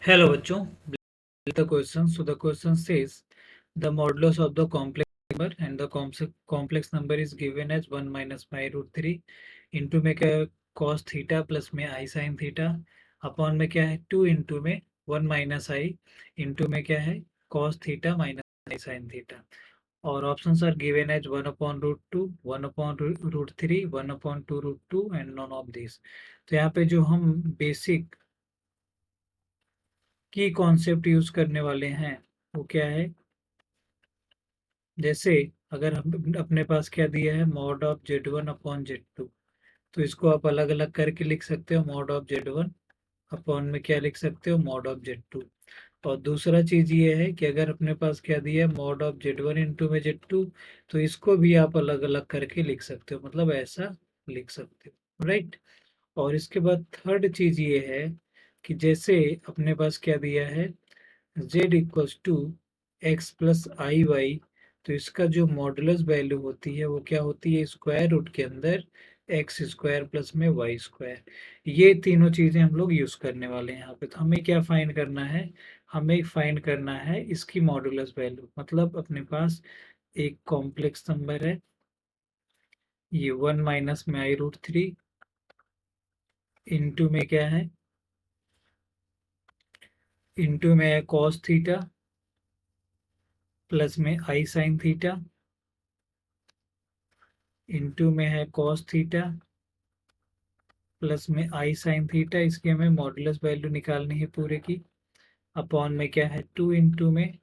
Hello बच्चों, the question. So the question says the modulus of the complex number and the complex number is given as 1 minus pi root 3 into में क्या है cos theta plus में I sin theta upon में क्या है 2 into में 1 minus I into में क्या है cos theta minus I sin theta और options are given as 1 upon root 2, 1 upon root 3, 1 upon 2 root 2 and none of these. तो यहाँ पे जो हम बेसिक की कॉन्सेप्ट यूज करने वाले हैं वो क्या है। जैसे अगर हम अपने पास क्या दिया है mod of z1 upon z2, तो इसको आप अलग अलग करके लिख सकते हो मॉड ऑफ z1 अपॉन में क्या लिख सकते हो मॉड ऑफ z2। और दूसरा चीज ये है कि अगर अपने पास क्या दिया है मॉड ऑफ z1 इंटू में z2, तो इसको भी आप अलग अलग करके लिख सकते हो, मतलब ऐसा लिख सकते हो, राइट। और इसके बाद थर्ड चीज ये है कि जैसे अपने पास क्या दिया है z equals to X plus I Y, तो इसका जो मॉडुलस वैल्यू होती है वो क्या होती है स्क्वायर रूट के अंदर एक्स स्क्वायर प्लस में वाई स्क्वायर। ये तीनों चीजें हम लोग यूज करने वाले हैं यहाँ पे। तो हमें क्या फाइंड करना है, हमें फाइंड करना है इसकी मॉडुलस वैल्यू। मतलब अपने पास एक कॉम्प्लेक्स नंबर है, ये 1 माइनस में आई रूट 3 इंटू में क्या है इंटू में है कॉस थीटा प्लस में आई साइन थीटा इंटू में है कॉस थीटा प्लस में आई साइन थीटा। इसकी हमें मॉडुलस वैल्यू निकालनी है पूरे की। अपॉन में क्या है 2 इंटू में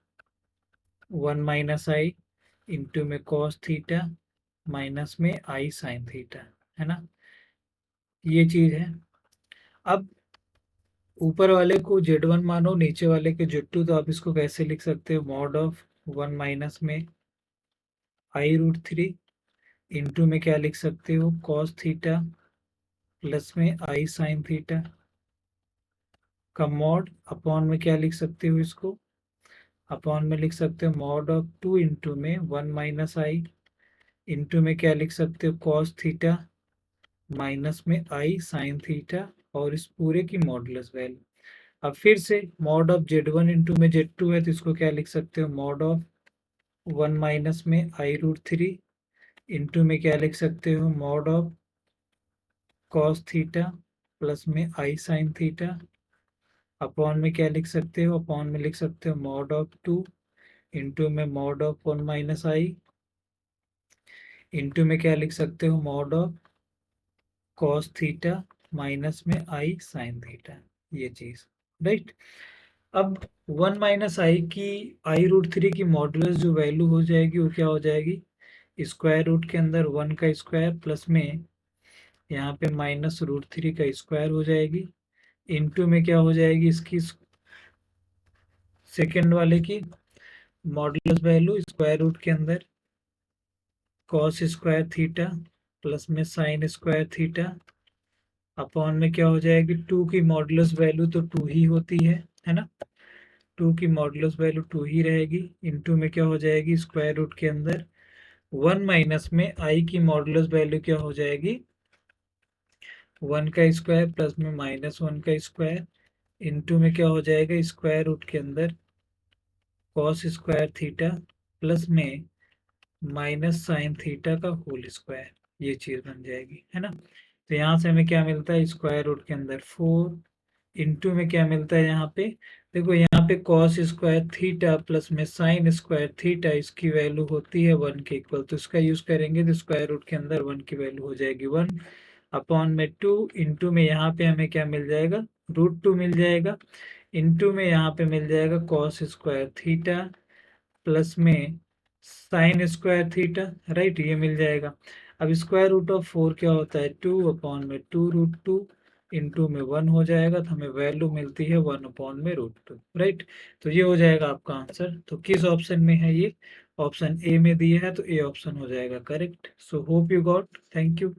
1 माइनस आई इंटू में कॉस थीटा माइनस में आई साइन थीटा, है ना, ये चीज है। अब ऊपर वाले को z1 मानो, नीचे वाले के z2, तो आप इसको कैसे लिख सकते हो मॉड ऑफ 1 माइनस में आई रूट 3 इंटू में क्या लिख सकते हो कॉस थीटा प्लस में आई साइन थीटा का मॉड। अपॉन में क्या लिख सकते हो इसको, अपॉन में लिख सकते हो मॉड ऑफ 2 इंटू में 1 माइनस आई इंटू में क्या लिख सकते हो कॉस थीटा माइनस में आई साइन थीटा और इस पूरे की मॉडुलस वैल्यू। अब फिर से मॉड ऑफ z1 इंटू में z2 है, तो इसको क्या लिख सकते हो मॉड ऑफ 1 माइनस में आई रूट 3 इंटू में क्या लिख सकते हो mod of cos theta plus में आई साइन थीटा। अपॉन में क्या लिख सकते हो, अपॉन में लिख सकते हो मॉड ऑफ 2 इंटू में mod of 1 minus I into में क्या लिख सकते हो mod of cos theta minus में आई साइन थीटा, ये चीज, राइट। अब 1 माइनस आई की आई रूट 3 की मॉडुलस जो वैल्यू हो जाएगी वो क्या हो जाएगी स्क्वायर रूट के अंदर 1 का स्क्वायर प्लस में यहाँ पे माइनस रूट 3 का स्क्वायर हो जाएगी इंटू में क्या हो जाएगी इसकी सेकेंड वाले की मॉडुलस वैल्यू स्क्वायर रूट के अंदर कॉस स्क्वायर थीटा प्लस में साइन स्क्वायर थीटा। अपॉन में क्या हो जाएगी 2 की मॉडुलस वैल्यू तो 2 ही होती है ना, 2 की मॉडुलस वैल्यू 2 ही रहेगी इंटू में क्या हो जाएगी स्क्वायर रूट के अंदर 1 माइनस में आई की मॉडुलस वैल्यू क्या हो जाएगी 1 का स्क्वायर प्लस में माइनस 1 का स्क्वायर इंटू में क्या हो जाएगा स्क्वायर रूट के अंदर कॉस स्क्वायर थीटा प्लस में माइनस साइन थीटा का होल स्क्वायर, ये चीज बन जाएगी, है ना। तो यहाँ से हमें क्या मिलता है स्क्वायर रूट के अंदर 4 इंटू में क्या मिलता है यहाँ पे, देखो यहाँ पे कॉस स्क्वायर थीटा प्लस में साइन स्क्वायर थीटा, इसकी वैल्यू होती है 1 के इक्वल, तो इसका यूज करेंगे तो स्क्वायर रूट के अंदर 1 की वैल्यू हो जाएगी 1 अपॉन में 2 इंटू में यहाँ पे हमें क्या मिल जाएगा रूट 2 मिल जाएगा इंटू में यहाँ पे मिल जाएगा कॉस स्क्वायर थीटा प्लस में साइन स्क्वायर थीटा, राइट, ये मिल जाएगा। अब स्क्वायर रूट ऑफ 4 क्या होता है 2 अपॉन में 2 रूट 2 इंटू में 1 हो जाएगा, तो हमें वैल्यू मिलती है 1 अपॉन में रूट 2, राइट। तो ये हो जाएगा आपका आंसर। तो किस ऑप्शन में है ये, ऑप्शन ए में दिया है तो ए ऑप्शन हो जाएगा correct. So hope you got, thank you.